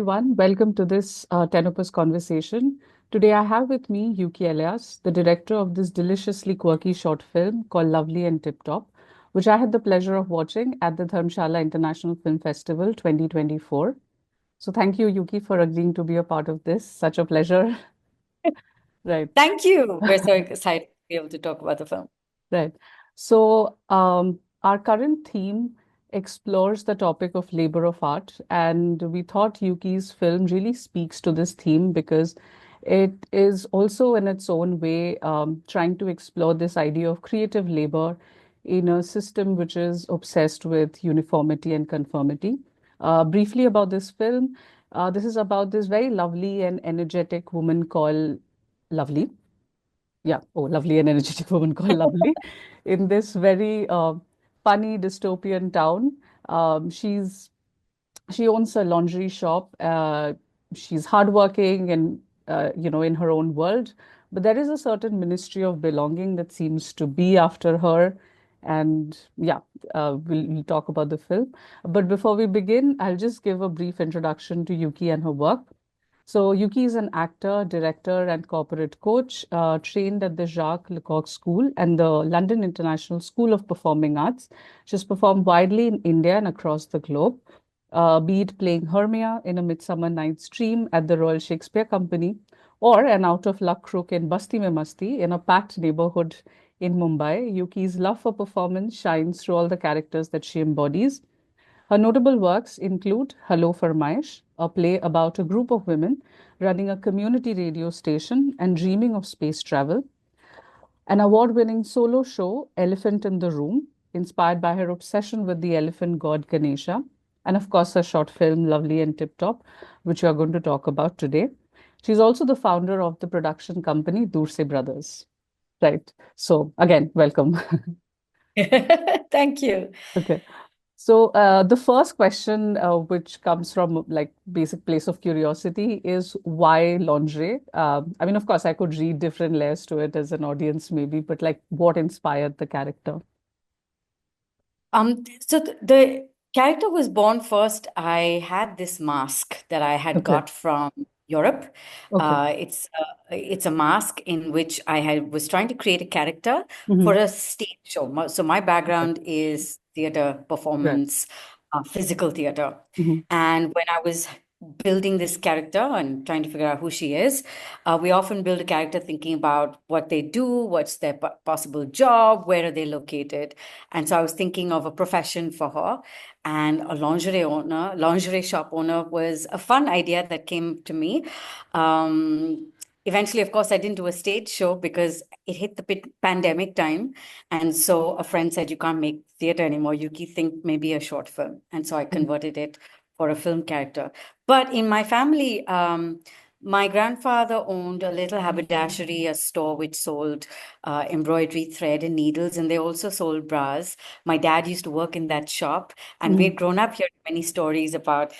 everyone. Welcome to this Ptenopus conversation. Today, I have with me Yuki Ellias, the director of this deliciously quirky short film called Lovely and Tip Top, which I had the pleasure of watching at the Dharamshala International Film Festival 2024. So, thank you, Yuki, for agreeing to be a part of this. Such a pleasure. Right. Thank you. We're so excited to be able to talk about the film. Right. So, our current theme explores the topic of labor of art, and we thought Yuki's film really speaks to this theme because it is also, in its own way, trying to explore this idea of creative labor in a system which is obsessed with uniformity and conformity. Briefly about this film, this is about this very lovely and energetic woman called Lovely. Yeah, oh, lovely and energetic woman called Lovely in this very funny dystopian town. She's she owns a lingerie shop. She's hardworking and in her own world, but there is a certain ministry of belonging that seems to be after her. And yeah, we'll talk about the film. But before we begin, I'll just give a brief introduction to Yuki and her work. So Yuki is an actor, director, and corporate coach, trained at the Jacques Lecoq School and the London International School of Performing Arts. She's performed widely in India and across the globe, be it playing Hermia in A Midsummer Night's Dream at the Royal Shakespeare Company, or an out-of-luck crook in Basti Mein Masti in a packed neighborhood in Mumbai. Yuki's love for performance shines through all the characters that she embodies. Her notable works include Hello Farmaish, a play about a group of women running a community radio station and dreaming of space travel, an award-winning solo show, Elephant in the Room, inspired by her obsession with the elephant god Ganesha, and of course, her short film Lovely and Tip Top, which we are going to talk about today. She's also the founder of the production company Durse Brothers. Right. So again, welcome. Thank you. Okay. So the first question, which comes from like basic place of curiosity, is why lingerie? I mean, of course, I could read different layers to it as an audience, maybe, but like, what inspired the character? So the character was born first. I had this mask that I had Okay. got from Europe. Okay. It's a mask in which was trying to create a character for Hmm. a stage show. So my Okay. background is theater, Right. performance, physical theater. Hmm. And when I was building this character and trying to figure out who she is, we often build a character thinking about what they do, what's their possible job, where are they located. And so I was thinking of a profession for her, and a lingerie shop owner was a fun idea that came to me. Eventually, of course, I didn't do a stage show because it hit the pandemic time. And so a friend said, "You can't make theater anymore. You think maybe a short film." And so I converted it for a film character. But in my family, my grandfather owned a little haberdashery, a store which sold embroidery thread and needles, and they also sold bras. My dad used to work in that shop, and we Hmm. had grown up hearing many stories about,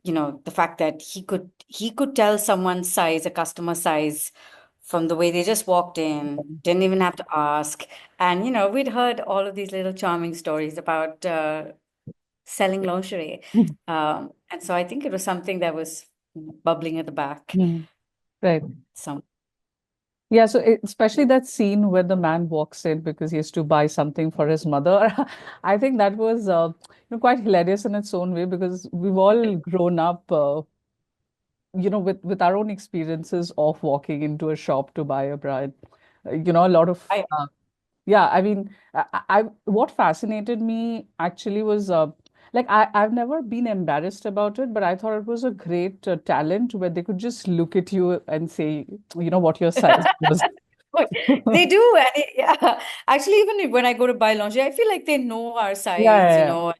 the fact that he could tell someone's size, a customer size, from the way they just walked in, didn't even have to ask. And we'd heard all of these little charming stories about selling lingerie. And so I think it was something that was bubbling at the back. Hmm. Right. Some Yeah, so especially that scene where the man walks in because he has to buy something for his mother. I think that was quite hilarious in its own way because we've all grown up with our own experiences of walking into a shop to buy a bride. A lot of I yeah, I mean, what fascinated me actually was like I've never been embarrassed about it, but I thought it was a great talent where they could just look at you and say, what your size was. They do, and yeah. Actually, even when I go to buy lingerie, I feel like they know our Yeah, size. yeah,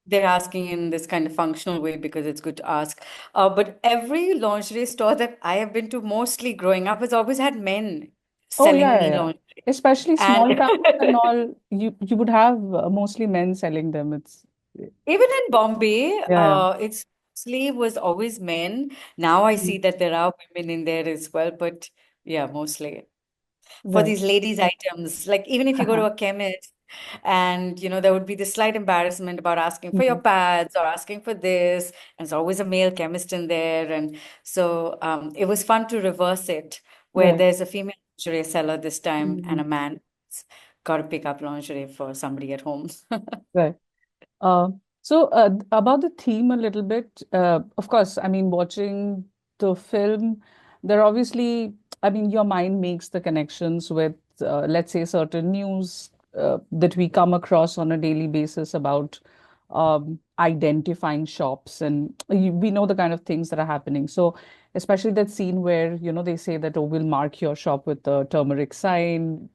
They're asking in this kind of functional way because it's good to ask. But every lingerie store that I have been to, mostly growing up, has always had men oh, yeah, selling yeah, me yeah. lingerie. Especially And small towns and all, you would have mostly men selling them. It's even in Bombay, yeah, its sleeve was always men. Now I yeah. see that there are women in there as well, but yeah, mostly for Right. these ladies' items. Like even if you go to Uh-huh. a chemist, And, there would be this slight embarrassment about asking for your Mhm. pads or asking for this. And there's always a male chemist in there. And so it was fun to reverse it, where Right. there's a female lingerie seller this time and Mhm. a man who's got to pick up lingerie for somebody at home. Right. Uh, about the theme a little bit, of course, I mean, watching the film, there obviously, I mean, your mind makes the connections with, let's say, certain news that we come across on a daily basis about identifying shops, and we know the kind of things that are happening. So, especially that scene where, they say that, oh, we'll mark your shop with the turmeric sign,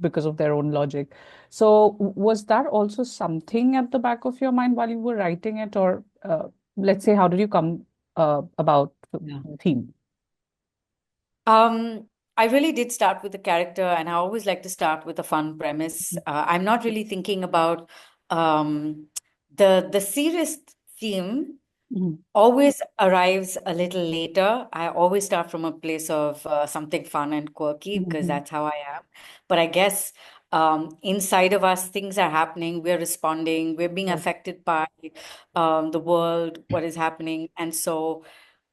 because of their own logic. So was that also something at the back of your mind while you were writing it, or let's say, how did you come about the Yeah. theme? Um, I really did start with the character, and I always like to start with a fun premise. I'm not really thinking about um, the serious theme Mhm. always arrives a little later. I always start from a place of something fun and quirky because Mhm. that's how I am. But I guess inside of us, things are happening. We're responding. We're being Right. affected by the world, what is happening, and so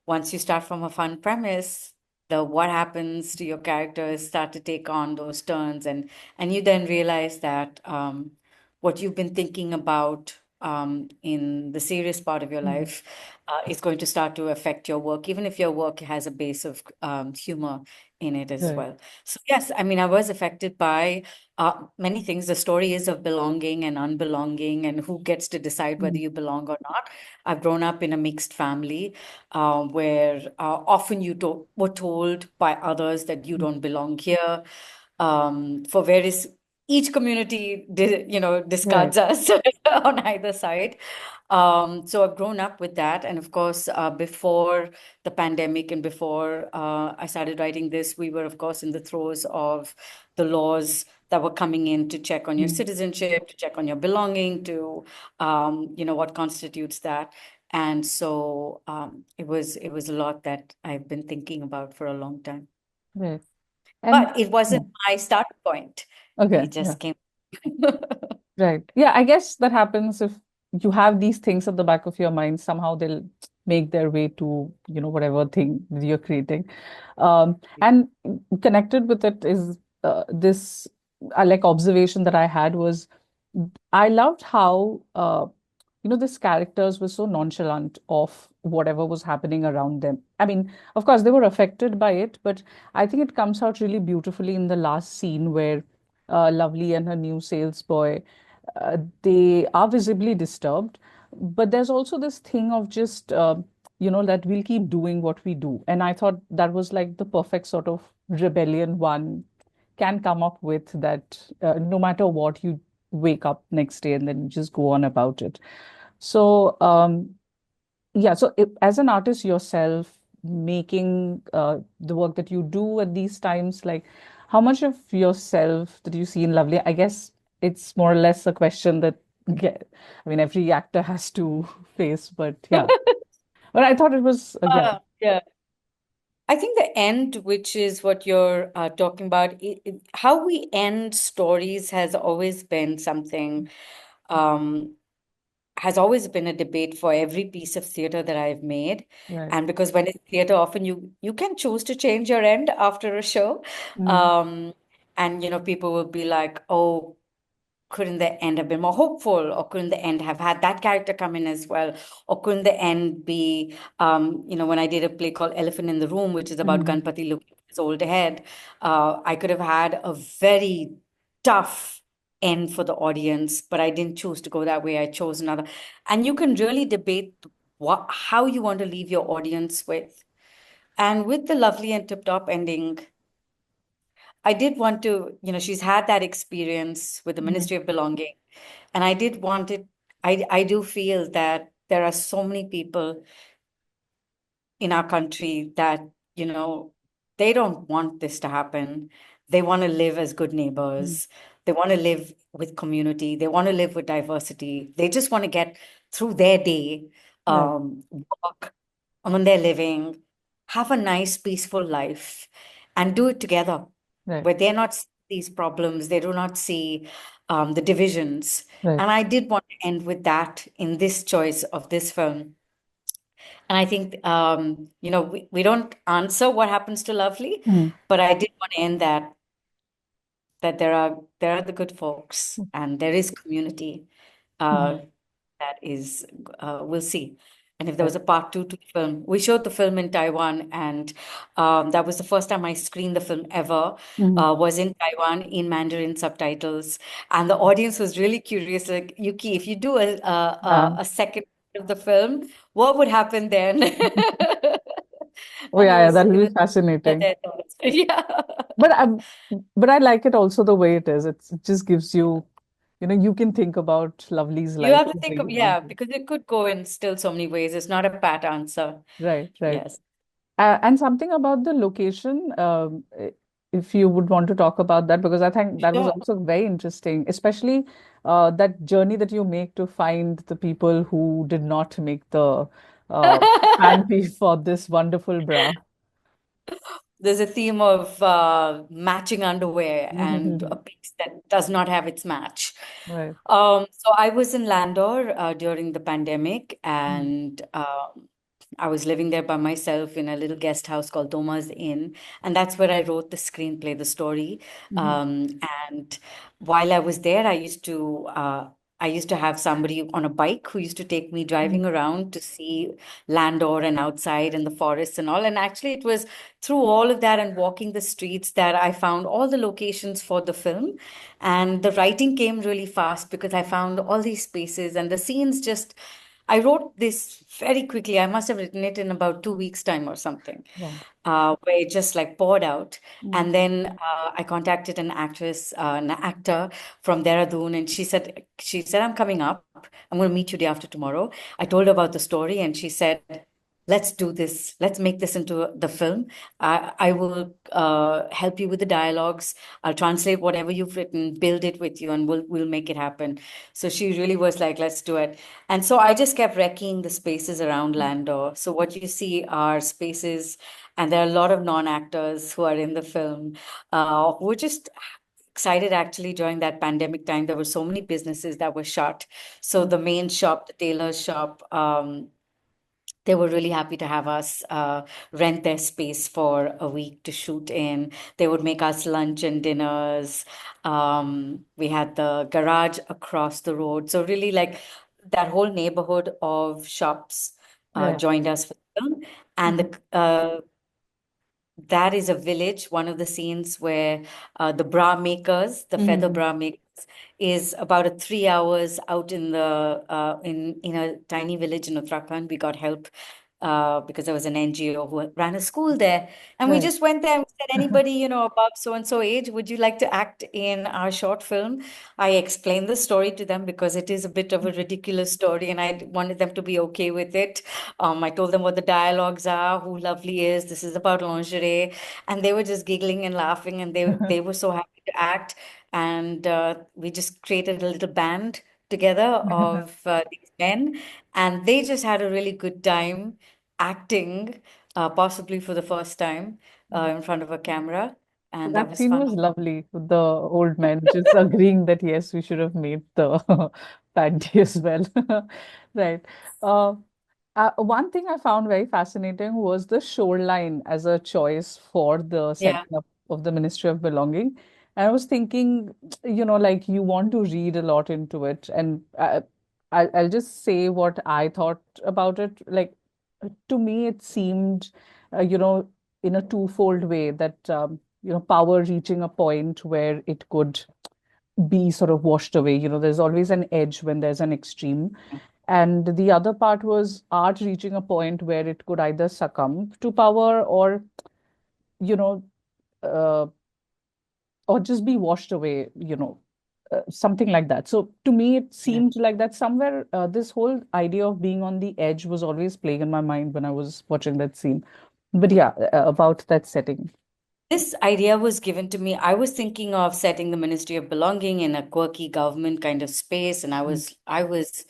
once you start from a fun premise, the what happens to your characters start to take on those turns, and you then realize that what you've been thinking about in the serious part of your Mhm. life is going to start to affect your work, even if your work has a base of humor in it as Right. well. So yes, I mean, I was affected by many things. The story is of belonging and unbelonging, and who gets to decide whether Mhm. you belong or not. I've grown up in a mixed family where often were told by others that you don't belong here. For various, each community, Right. discards us on either side. So I've grown up with that. And of course, before the pandemic and before I started writing this, we were, of course, in the throes of the laws that were coming in to check on your Mhm. citizenship, to check on your belonging, to, what constitutes that. And so it was a lot that I've been thinking about for a long time. Right. And But it yeah. wasn't my start point. Okay. It Yeah. just came. Right. Yeah, I guess that happens if you have these things at the back of your mind, somehow they'll make their way to, whatever thing that you're creating. And connected with it is this like observation that I had was I loved how these characters were so nonchalant of whatever was happening around them. I mean, of course, they were affected by it, but I think it comes out really beautifully in the last scene where Lovely and her new sales boy, they are visibly disturbed, but there's also this thing of just that we'll keep doing what we do, and I thought that was like the perfect sort of rebellion one can come up with, that no matter what, you wake up next day and then you just go on about it. So yeah, so as an artist yourself, making the work that you do at these times, like how much of yourself that you see in Lovely? I guess it's more or less a question that I mean, every actor has to face, but yeah. But I thought it was, yeah, Yeah. I think the end, which is what you're talking about, how we end stories um, has always been a debate for every piece of theater that I've made. right. And because when it's theater, often you can choose to change your end after a show. Mm, Um, and people will be like, oh, couldn't the end have been more hopeful, or couldn't the end have had that character come in as well, or couldn't the end be when I did a play called Elephant in the Room, which is about mm, Ganpati looking at his old head, I could have had a very tough end for the audience, but I didn't choose to go that way. I chose another. And you can really debate how you want to leave your audience with. And with the lovely and tip top ending, I did want to, she's had that experience with the mm, Ministry of Belonging. And I did want it, I do feel that there are so many people in our country that, they don't want this to happen. They want to live as good mm, neighbors. They want to live with community. They want to live with diversity. They just want to get through their day, right, work, on their living, have a nice, peaceful life, and do it together right. where they're not seeing these problems. They do not see, the divisions. Right. And I did want to end with that in this choice of this film. And I think, we don't answer what happens to Lovely, Mm. but I did want to end that there are the good folks and there is community. Mm. Uh, that is, we'll see. And if there Right. was a part two to the film, we showed the film in Taiwan, and that was the first time I screened the film ever. Mm. Was in Taiwan in Mandarin subtitles, and the audience was really curious. Like, Yuki, if you do Yeah. a second of the film, what would happen then? Oh And yeah, yeah, that'll it be was fascinating. their thoughts. Yeah. But I like it also the way it is. It just gives you, you can think about Lovely's You life have to any think way of, you want yeah, to. because it could go in still so many ways. It's not a pat answer. Right, right. Yes. And something about the location, if you would want to talk about that, because I think that was Sure. also very interesting, especially that journey that you make to find the people who did not make the uh, panty for this wonderful bra. There's a theme of matching underwear and a Mhm. piece that does not have its match. Right. So I was in Landor during the pandemic, Mm. and I was living there by myself in a little guest house called Doma's Inn, and that's where I wrote the screenplay, the story. Mhm. And while I was there, I used to have somebody on a bike who used to take me Mhm. driving around to see Landor and outside and the forests and all. And actually, it was through all of that and walking the streets that I found all the locations for the film. And the writing came really fast because I found all these spaces and the scenes just. I wrote this very quickly. I must have written it in about 2 weeks' time or something, Wow. where it just like poured out. Mm. And then I contacted an actor from Dehradun, and she said, I'm coming up. I'm going to meet you day after tomorrow. I told her about the story, and she said, let's do this. Let's make this into the film. I will help you with the dialogues. I'll translate whatever you've written, build it with you, and we'll make it happen. So she really was like, let's do it. And so I just kept wrecking the spaces around Landor. So what you see are spaces, and there are a lot of non-actors who are in the film, who are just excited actually during that pandemic time. There were so many businesses that were shut. So the main shop, the tailor shop, they were really happy to have us rent their space for a week to shoot in. They would make us lunch and dinners. We had the garage across the road. So, really, like that whole neighborhood of shops Yeah. joined us for the film. And Mhm. that is a village. One of the scenes where the bra makers, the feather Mhm. bra makers, is about 3 hours out in the in a tiny village in Uttarakhand. We got help because there was an NGO who ran a school there, and we Right. just went there and we said, anybody above so and so age, would you like to act in our short film? I explained the story to them because it is a bit of a ridiculous story, and I wanted them to be okay with it. I told them what the dialogues are, who Lovely is. This is about lingerie, and they were just giggling and laughing, and they were so happy to act. And we just created a little band together of these men, and they just had a really good time acting, possibly for the first time in front of a camera, and that That was scene fun. was lovely with the old men just agreeing that yes, we should have made the panty as well. Right. Uh, one thing I found very fascinating was the shoreline as a choice for the Yeah. setting up of the Ministry of Belonging. And I was thinking, like you want to read a lot into it. And I'll just say what I thought about it. Like, to me, it seemed, in a twofold way that, power reaching a point where it could be sort of washed away. There's always an edge when there's an extreme. And the other part was art reaching a point where it could either succumb to power you know, uh, or just be washed away, something like that. So to me, it Yeah. seemed like that somewhere this whole idea of being on the edge was always playing in my mind when I was watching that scene. But yeah, about that setting. This idea was given to me. I was thinking of setting the Ministry of Belonging in a quirky government kind of space, and I was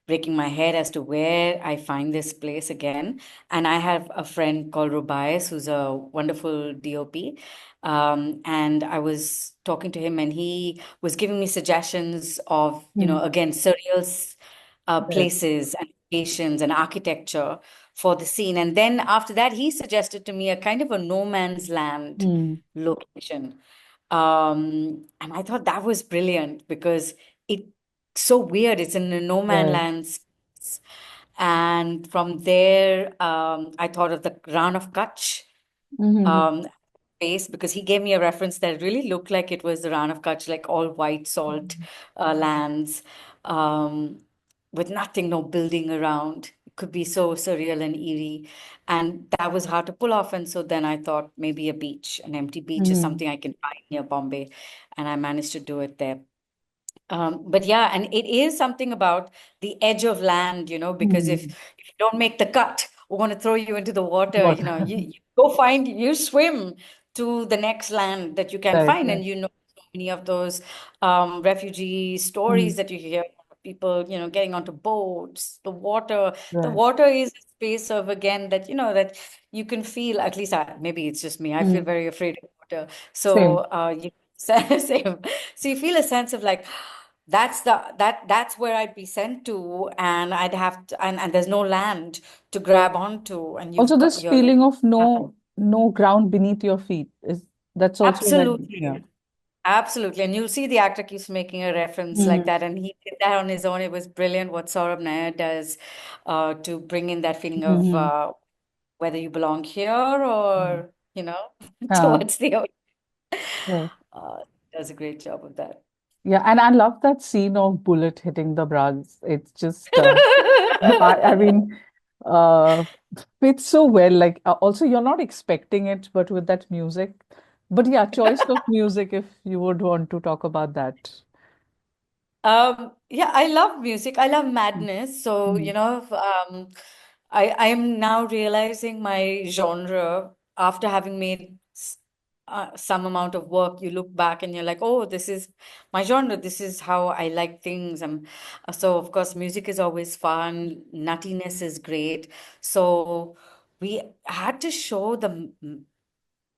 breaking my head as to where I find this place again. And I have a friend called Rubias, who's a wonderful DOP. And I was talking to him, and he was giving me suggestions of, Mm. again, surreal Right. places and locations and architecture for the scene. And then after that, he suggested to me a kind of a no man's land Mm. location. And I thought that was brilliant because it's so weird. It's in a no man Right. land space. And from there, I thought of the Rann of Kutch Mm-hmm. um, space because he gave me a reference that really looked like it was the Rann of Kutch, like all white salt lands um, with nothing, no building around. It could be so surreal and eerie. And that was hard to pull off. And so then I thought maybe a beach, an empty beach is Mm-hmm. something I can find near Bombay. And I managed to do it there. But yeah, and it is something about the edge of land, because if, Mm-hmm. if you don't make the cut, we're going to throw you into the water, What? you go find, you swim to the next land that you can Right. find. Right. And so many of those refugee Mm. stories that you hear, people, getting onto boats, the Right. water is a space of, again, that, that you can feel, at least maybe it's just me, I feel Mm. very afraid of water. So Same. same. So you feel a sense of like, that's where I'd be sent to, and I'd have to, and there's no land to grab onto, and Also, you've got this your feeling of no ground beneath your feet is that's also when yeah. absolutely, absolutely, and you'll see the actor keeps making a reference like Mm. that, and he did that on his own. It was brilliant what Saurabh Nair does to bring in that feeling of Mm-hmm. whether you belong here or Yeah. towards the ocean. Right. Uh, does a great job of that. Yeah, and I love that scene of bullet hitting the brass. It's just I mean uh fits so well. Like also you're not expecting it, but with that music. But yeah, choice of music if you would want to talk about that. Yeah, I love music. I love madness. So, Mm. I am now realizing my genre after having made some amount of work. You look back and you're like, oh, this is my genre. This is how I like things. So, of course, music is always fun. Nuttiness is great. So, we had to show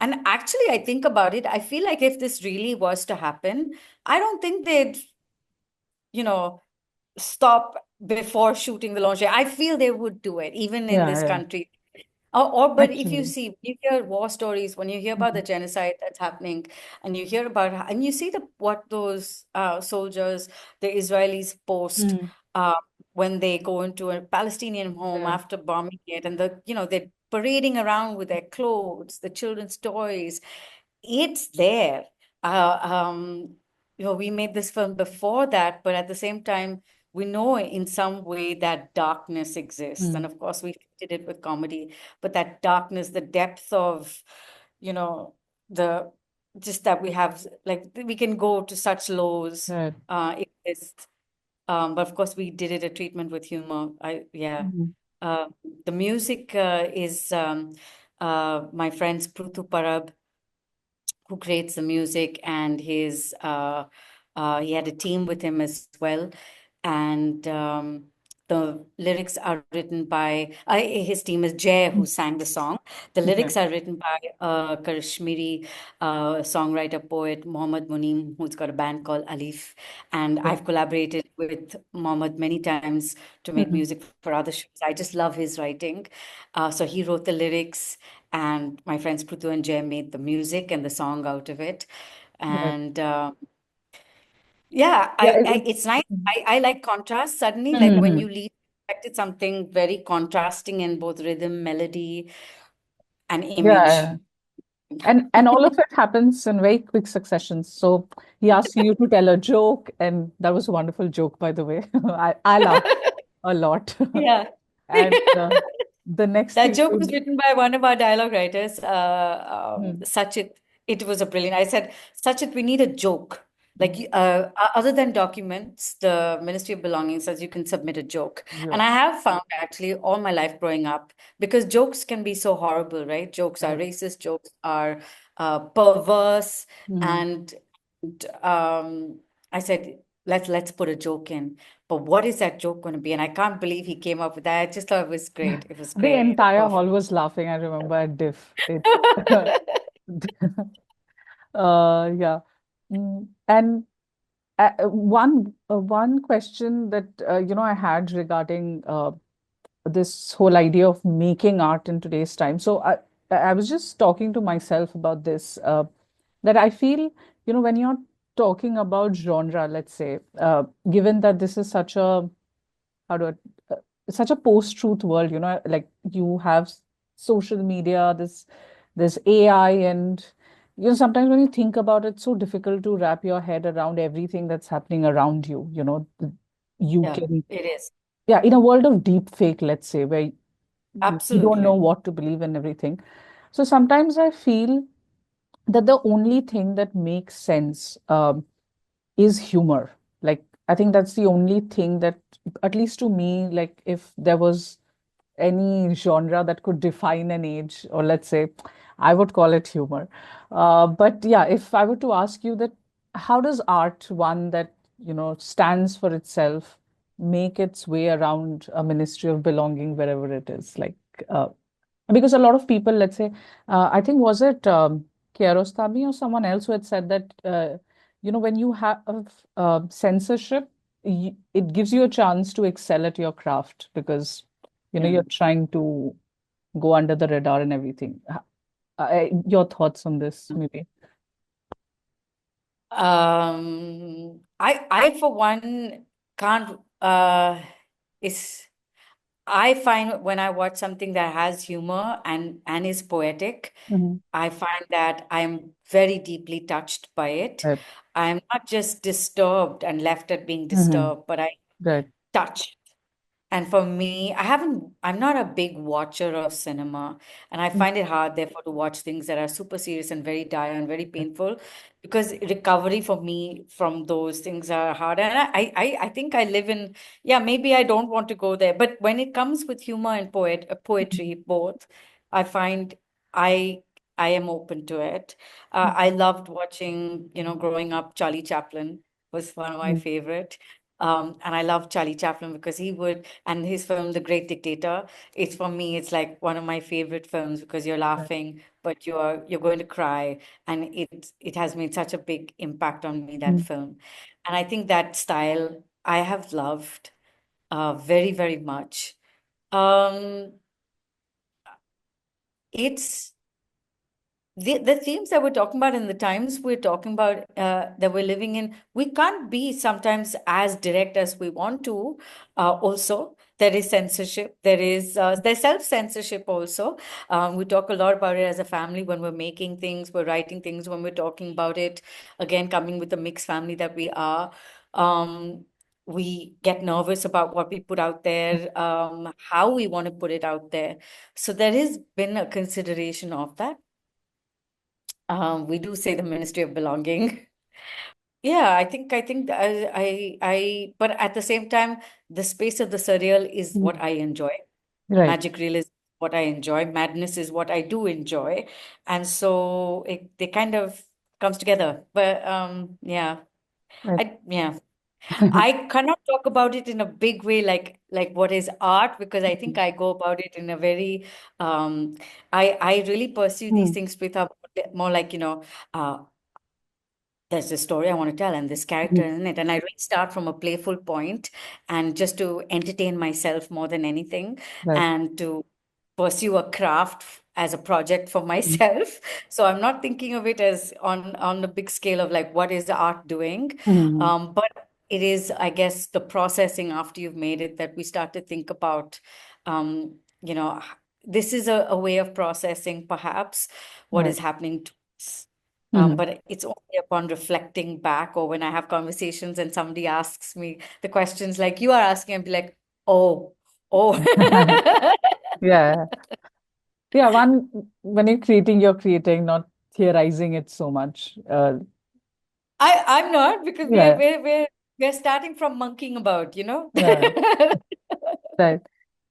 and actually, I think about it, I feel like if this really was to happen, I don't think they'd you know, stop before shooting the launch. I feel they would do it, even in Yeah, this yeah. country. But if you Actually. see, you hear war stories, when you hear about Mm. the genocide that's happening, and you hear about, and you see what those soldiers, the Israelis post Mm. uh, when they go into a Palestinian home Right. after bombing it, and they're parading around with their clothes, the children's toys. It's there. Uh, um, we made this film before that, but at the same time, we know in some way that darkness exists. And Mm. of course, we did it with comedy, but that darkness, the depth of, you know, the just that we have, like, we can go to such lows, Right. exist. But of course, we did it a treatment with humor. Yeah. Mm. Uh, the music is my friends Pritha who creates the music, and he had a team with him as well. And the lyrics are written by his team is Jay, who sang the song. The Right. lyrics are written by Kashmiri songwriter poet Mohammad Muneem, who's got a band called Alif. And Right. I've collaborated with Mohammad many times to make Mm. music for other shows. I just love his writing. So he wrote the lyrics, and my friends Prithu and Jay made the music and the song out of it. Right. And yeah, Yeah, it's nice. I like contrast. Suddenly, like when Mhm. you least expected something very contrasting in both rhythm, melody, and Yeah, image. yeah. And all of it happens in very quick successions. So he asks you to tell a joke, and that was a wonderful joke, by the way. I laughed a lot. Yeah. And the next That thing joke was would written by one of our dialogue writers, Hmm. Sachit. It was a brilliant. I said, Sachit, we need a joke. Like, Hmm. other than documents, the Ministry of Belongings says you can submit a joke. And Yeah, I have found actually all my life growing up, because jokes can be so horrible, right? Jokes are right. racist, jokes are perverse. Hmm. And I said, let's put a joke in. But what is that joke going to be? And I can't believe he came up with that. I just thought it was great. It was The great. entire hall Perfect. was laughing, I remember at Diff. It yeah. And one question that I had regarding this whole idea of making art in today's time. So I was just talking to myself about this, that I feel, when you're talking about genre, let's say, given that this is such a, how do I, such a post-truth world, like you have social media, this AI, and sometimes when you think about it, it's so difficult to wrap your head around everything that's happening around you. You Yeah, can, it is. yeah, in a world of deep fake, let's say, where you don't know Absolutely. what to believe and everything. So sometimes I feel that the only thing that makes sense is humor. Like, I think that's the only thing that, at least to me, like if there was any genre that could define an age, or let's say, I would call it humor. But yeah, if I were to ask you that, how does art, one that, stands for itself, make its way around a ministry of belonging wherever it is? Like, uh, because a lot of people, let's say, I think, was it Kiarostami or someone else who had said that, when you have censorship, it gives you a chance to excel at your craft because, Yeah. you're trying to go under the radar and everything. Your thoughts on this, maybe? I for one can't is I find when I watch something that has humor and is poetic, Hmm. I find that I'm very deeply touched by it. Right. I'm not just disturbed and left at being Hmm. disturbed, but I Right. touched. And for me, I'm not a big watcher of cinema. And I Mm. find it hard, therefore, to watch things that are super serious and very dire and very painful because recovery for me from those things are hard. And I think I live in, yeah, maybe I don't want to go there. But when it comes with humor and poetry, both, I find I I am open to it. I loved watching, growing up, Charlie Chaplin was one of my Mm. favorite. And I love Charlie Chaplin because he would, and his film, The Great Dictator, it's for me, it's like one of my favorite films because you're Right. laughing, but you're going to cry. And it has made such a big impact on me, that Mm. film. And I think that style I have loved very, very much. Um, it's the themes that we're talking about and the times we're talking about that we're living in, we can't be sometimes as direct as we want to. Also, there is censorship. There's self-censorship also. We talk a lot about it as a family when we're making things, we're writing things, when we're talking about it. Again, coming with the mixed family that we are. Um, we get nervous about what we put out there, how we want to put it out there. So there has been a consideration of that. We do say the Ministry of Belonging. Yeah, I think but at the same time, the space of the surreal is Mm. what I enjoy. Right. Magic realism is what I enjoy. Madness is what I do enjoy. And so they kind of comes together. But yeah, Right. yeah. I cannot talk about it in a big way like what is art because I think I go about it in a very I really pursue these Mm. things with a more like uh there's a story I want to tell and this character Mm. in it. And I really start from a playful point and just to entertain myself more than anything Right. and to pursue a craft as a project for Mm. myself. So I'm not thinking of it as on the big scale of like what is the art doing. Mm. But it is, I guess, the processing after you've made it that we start to think about, you know, this is a way of processing perhaps what Right. is happening to us. Mm. But it's only upon reflecting back or when I have conversations and somebody asks me the questions like you are asking, I'd be like, oh, oh. Yeah. Yeah. One, when you're creating, not theorizing it so much. I'm not because Yeah. we're starting from monkeying about. Yeah. Right.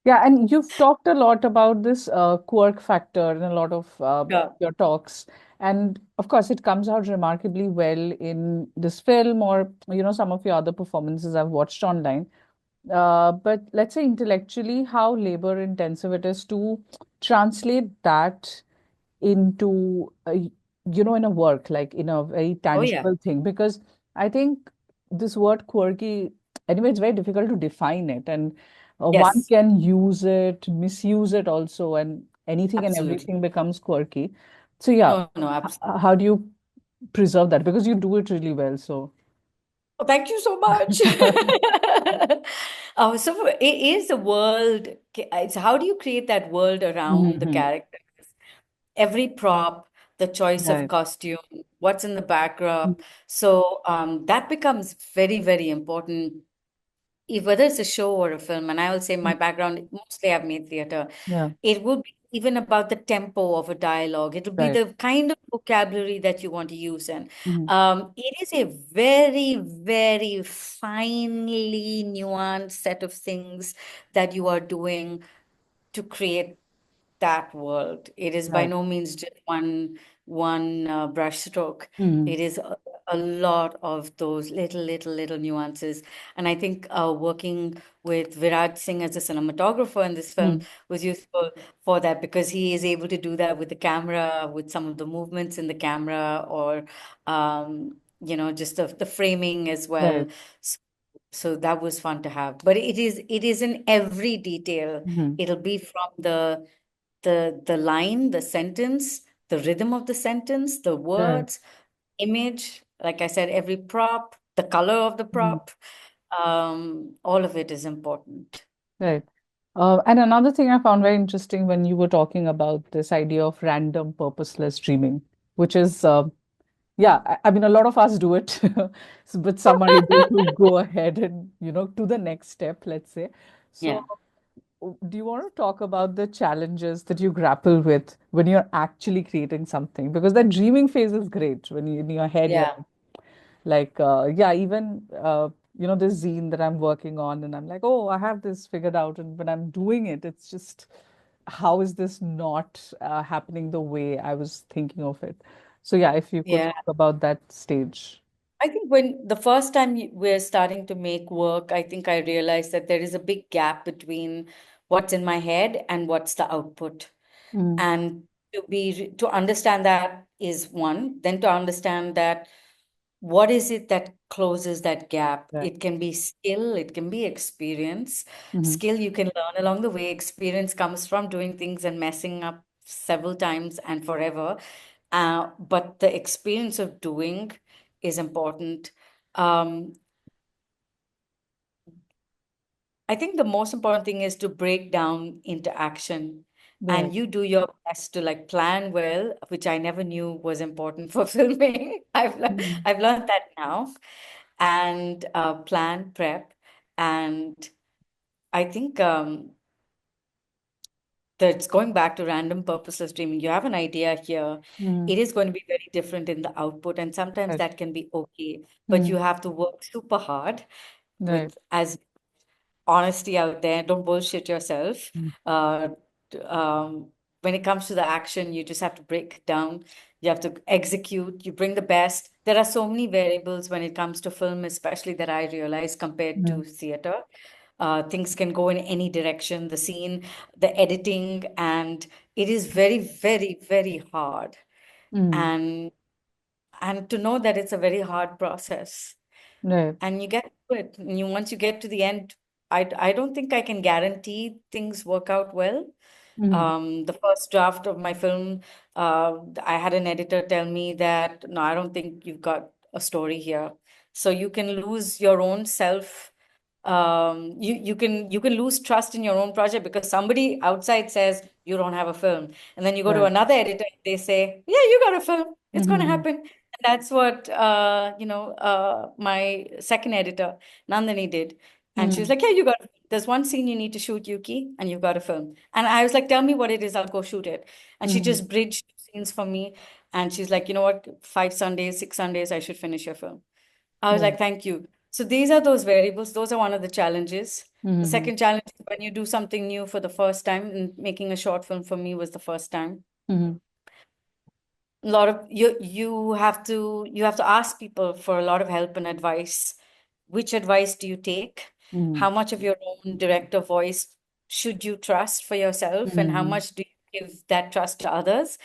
Yeah, and you've talked a lot about this quirk factor in a lot of Yeah. your talks. And of course, it comes out remarkably well in this film or, some of your other performances I've watched online. But let's say intellectually, how labor intensive it is to translate that into in a work, like in a very Oh yeah. tangible thing. Because I think this word quirky, anyway, it's very difficult to define it, and one Yes, can use it, misuse it also, and anything and absolutely. everything becomes quirky. So yeah, No, no, absolutely. how do you preserve that? Because you do it really well, so. Oh, thank you so much. So it is a world. It's how do you create that world around the Hmm. character? Every prop, the choice of Right. costume, what's in the backdrop. So that becomes very, very important, if whether it's a show or a film. And I will say my background, mostly I've made theater. Yeah. It will be even about the tempo of a dialogue. It will be Right. the kind of vocabulary that you want to use. And Hmm. it is a very, very finely nuanced set of things that you are doing to create that world. It is by Right. no means just one brush stroke. Hmm. It is a lot of those little nuances. And I think working with Viraj Singh as a cinematographer in this film Hmm. was useful for that, because he is able to do that with the camera, with some of the movements in the camera, or just the framing as well. Right. So, so that was fun to have. But it is in every detail. Hmm. It'll be from the line, the sentence, the rhythm of the sentence, the Right. words, image, like I said, every prop, the color of the Hmm. prop, all of it is important. Right. And another thing I found very interesting when you were talking about this idea of random, purposeless dreaming, which is, yeah, I mean, a lot of us do it, but some are able to go ahead and, to the next step, let's say. So, Yeah. do you want to talk about the challenges that you grapple with when you're actually creating something? Because that dreaming phase is great when you in your head, you're Yeah. like, yeah, even, this zine that I'm working on, and I'm like, oh, I have this figured out. And when I'm doing it, it's just, how is this not happening the way I was thinking of it? So, yeah, if you could Yeah. talk about that stage. I think when the first time we're starting to make work, I think I realized that there is a big gap between what's in my head and what's the output. Mm. And to understand that is one, then to understand that what is it that closes that gap. Right. It can be skill, it can be experience. Hmm. Skill you can learn along the way. Experience comes from doing things and messing up several times and forever. But the experience of doing is important. um, I think the most important thing is to break down into action, Right. and you do your best to like plan well, which I never knew was important for filming. Mm. I've learned that now, and plan, prep, and I think that's going back to random purposeless dreaming. You have an idea here. Mm. It is going to be very different in the output, and sometimes Right. that can be okay, but you Mm. have to work super hard Right. with as honesty out there. Don't bullshit yourself. Mm. Uh, when it comes to the action, you just have to break it down. You have to execute. You bring the best. There are so many variables when it comes to film, especially that I realize compared Mm. to theater. Things can go in any direction. The scene, the editing, and it is very, very, very hard. Mm. And to know that it's a very hard process, Right. and you get to it. And once you get to the end, I don't think I can guarantee things work out well. Mm. The first draft of my film, I had an editor tell me that, no, I don't think you've got a story here. So you can lose your own self. You can lose trust in your own project because somebody outside says you don't have a film, and then you go to Right. another editor, they say, yeah, you got a film. It's going to Mm-hmm. happen. And that's what my second editor, Nandini, did. And she was Mm. like, yeah, there's one scene you need to shoot, Yuki, and you've got a film. And I was like, tell me what it is, I'll go shoot it. And she Mm. just bridged scenes for me. And she's like, you know what, 5 Sundays, 6 Sundays, I should finish your film. I was Right. like, thank you. So these are those variables. Those are one of the challenges. The Mm-hmm. second challenge is when you do something new for the first time, and making a short film for me was the first time. Mm-hmm. A lot of you have to ask people for a lot of help and advice. Which advice do you take? Mm, How much of your own director voice should you trust for yourself, and how mm, much do you give that trust to others?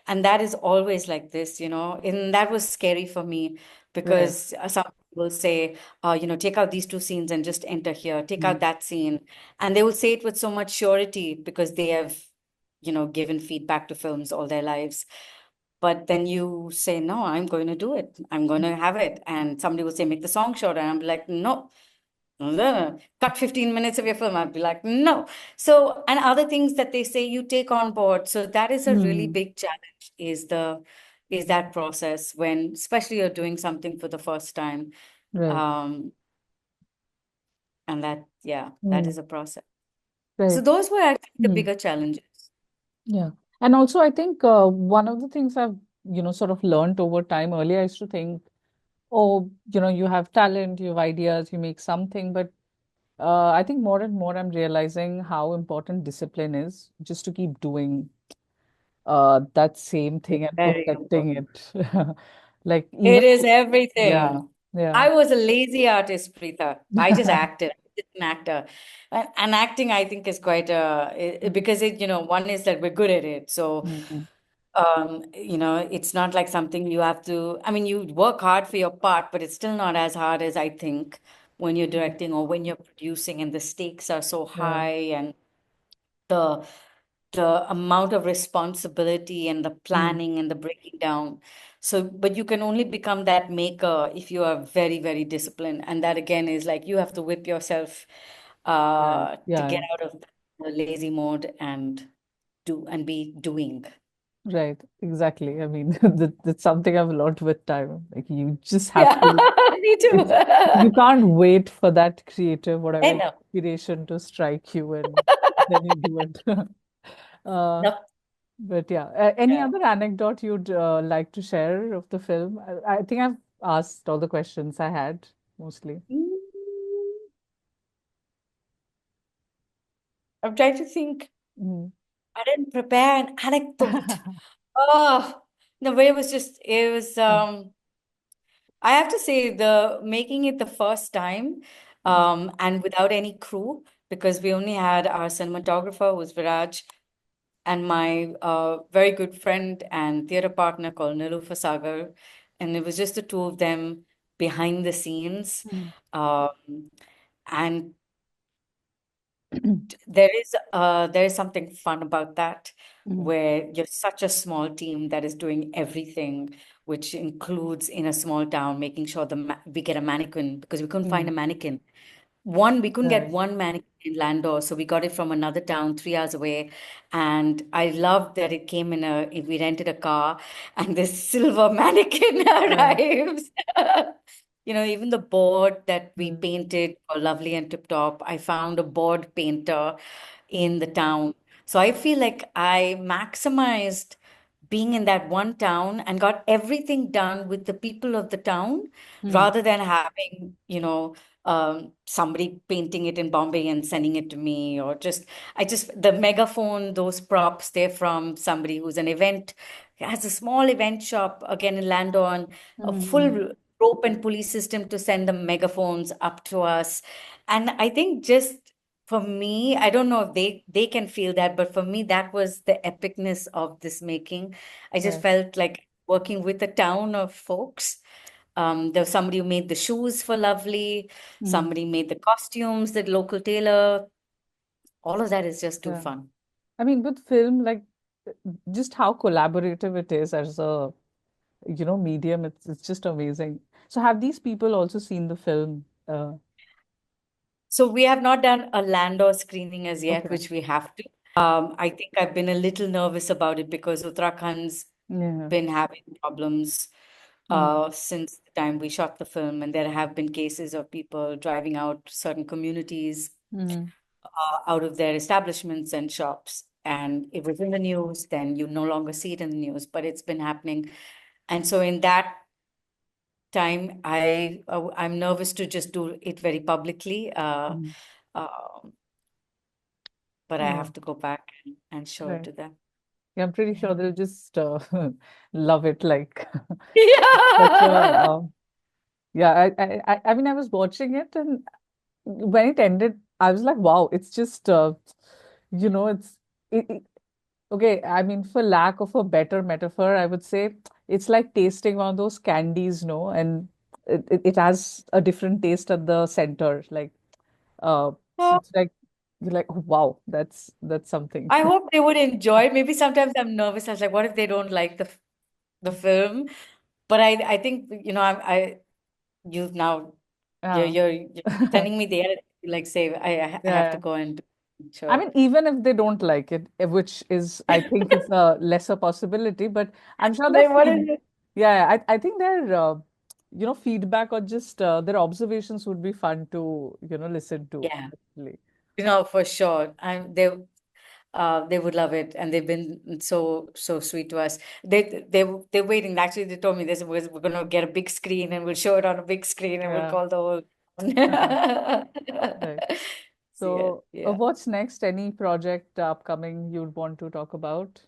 And that is always like this, and that was scary for me right. because some people say, take out these two scenes and just enter here, take Mm, out that scene. And they will say it with so much surety because they have, given feedback to films all their lives. But then you say, no, I'm going to do it. I'm going to have it. And somebody will say, make the song shorter. And I'm like, no, no, no, no. Cut 15 minutes of your film. I'd be like, no. So, and other things that they say you take on board. So that is a really mm, big challenge is that process when, especially you're doing something for the first time. right. Um, and that, yeah, that Mm, is a process. So right. those were actually the Mm, bigger challenges. yeah. And also, I think one of the things I've, sort of learned over time, earlier I used to think, oh, you have talent, you have ideas, you make something. But I think more and more I'm realizing how important discipline is just to keep doing that same thing and Very perfecting important. it. Like even, It is yeah, everything. yeah. I was a lazy artist, Pritha. I just acted. I was an actor. And acting, I think, is quite because one is that we're good at it. So, Mhm. it's not like something you have to, I mean, you work hard for your part, but it's still not as hard as I think when you're directing or when you're producing and the stakes are so Yeah. high and the the amount of responsibility and the Mm. planning and the breaking down. So, but you can only become that maker if you are very, very disciplined. And that again is like you have to whip yourself Yeah. to Yeah. get out of the lazy mode and be doing. Right. Exactly. I mean, that's something I've learned with time. Like you just have Yeah, to, me too. you can't wait for that creative, I whatever know. inspiration to strike you and then you do it. Uh, Yep. but yeah, any Yeah. other anecdote you'd like to share of the film? I think I've asked all the questions I had mostly. Mm, I'm trying to think. Mm. I didn't prepare an anecdote. Oh, no, but it was Mm, I have to say the making it the first time, mm, and without any crew, because we only had our cinematographer who was Viraj and my very good friend and theater partner called Nilu Sagar. And it was just the two of them behind the scenes. mm, Um, and there is something fun about that, mm, where you're such a small team that is doing everything, which includes in a small town making sure we get a mannequin because we couldn't find mm. a mannequin. We couldn't get Right. one mannequin in Landor, so we got it from another town 3 hours away. And I loved that it came we rented a car, and this silver mannequin Right. arrives. Even the board that we Mm, painted for Lovely and Tip Top, I found a board painter mm, in the town. So I feel like I maximized being in that one town and got everything done with the people of the town mm, rather than having, somebody painting it in Bombay and sending it to me, or the megaphone, those props, they're from somebody who's an event, has a small event shop, again in Landon, a mm. full rope and pulley system to send the megaphones up to us. And I think just for me, I don't know if they can feel that, but for me, that was the epicness of this making. I just Right. felt like working with a town of folks. There was somebody who made the shoes for Lovely, Mm, somebody made the costumes, the local tailor. All of that is just too yeah. fun. I mean, with film, like just how collaborative it is as a, medium, it's just amazing. So have these people also seen the film? So we have not done a Landor screening as yet, Okay. which we have to. I think I've been a little nervous about it because Uttarakhand's Yeah. been having problems Mm, since the time we shot the film, and there have been cases of people driving out certain communities mm, out of their establishments and shops. And it was in the news, then you no longer see it in the news, but it's been happening. And so in that time, I'm nervous to just do it very publicly. mm. Um, but I Yeah. have to go back and show it Right. to them. Yeah, I'm pretty sure they'll just love it. Like such a Yeah. yeah. I mean, I was watching it, and when it ended, I was like, wow, it's just it's it, okay, I mean, for lack of a better metaphor, I would say it's like tasting one of those candies, no? And it has a different taste at the center. Like, Oh, it's like you're like, oh, wow, that's something. I hope they would enjoy. Maybe sometimes I'm nervous. I was like, what if they don't like the film? But I think you've now Yeah, you're sending me there. Like say I have to yeah. go and I sure. mean, even if they don't like it, which is, I think, is a lesser possibility, but I'm sure their Like what is feed, it? yeah, I think their, feedback or just their observations would be fun to, listen to, Yeah, actually. for sure. They would love it, and they've been so sweet to us. They're waiting. Actually, they told me this we're gonna get a big screen and we'll show it on a big screen and we'll Yeah. call the whole. Right. See it, So, yeah. what's next? Any project upcoming you'd want to talk about?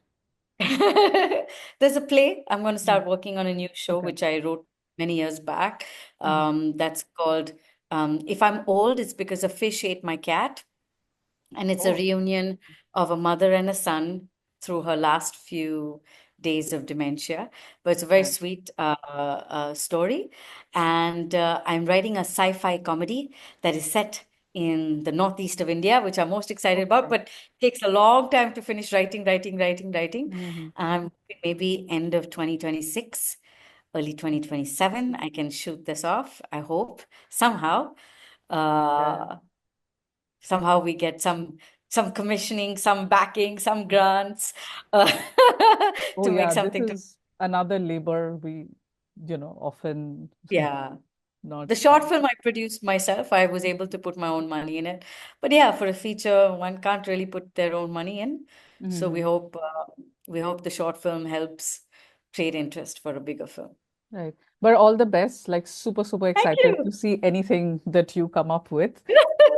There's a play. I'm going to Mm. start working on a new show, Okay. which I wrote many years back. Hmm. That's called If I'm Old, It's Because a Fish Ate My Cat. And it's a Oh, reunion of a mother and a son through her last few days of dementia. But it's a very right. sweet story. And I'm writing a sci-fi comedy that is set in the northeast of India, which I'm most excited about, Okay. but takes a long time to finish writing. Hmm. I'm hoping maybe end of 2026, early 2027, I can shoot this off, I hope, somehow. Yeah. Uh, Somehow we get some commissioning, some backing, some grants uh, Oh, to make yeah. This something to is another labor we, often yeah. not. The short film I produced myself, I was able to put my own money in it. But yeah, for a feature, one can't really put their own money in. So Hmm. we hope the short film helps create interest for a bigger film. Right. But all the best. Like super, super Thank excited to you. see anything that you come up with.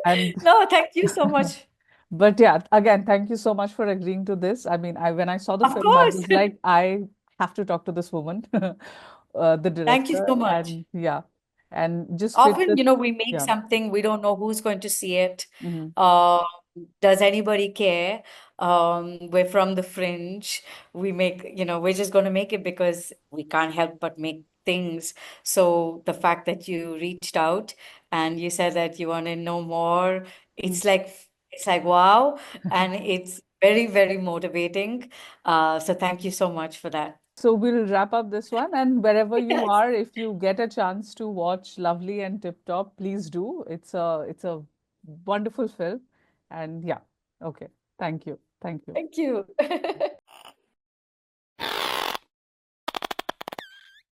And No, thank you so much. but yeah, again, thank you so much for agreeing to this. I mean, I when I saw the Of film, I course. was like, I have to talk to this woman, the Thank you director, so much. and yeah, and just fit Often, the we make yeah. something, we don't know who's going to see it. Hmm. Uh, does anybody care? We're from the fringe. We're just going to make it because we can't help but make things. So the fact that you reached out and you said that you want to know more, it's like wow, and it's very, very motivating. So thank you so much for that. So we'll wrap up this one, and wherever you Yes. are, if you get a chance to watch Lovely and Tip Top, please do. It's a wonderful film, and yeah, okay. Thank you. Thank you. Thank you.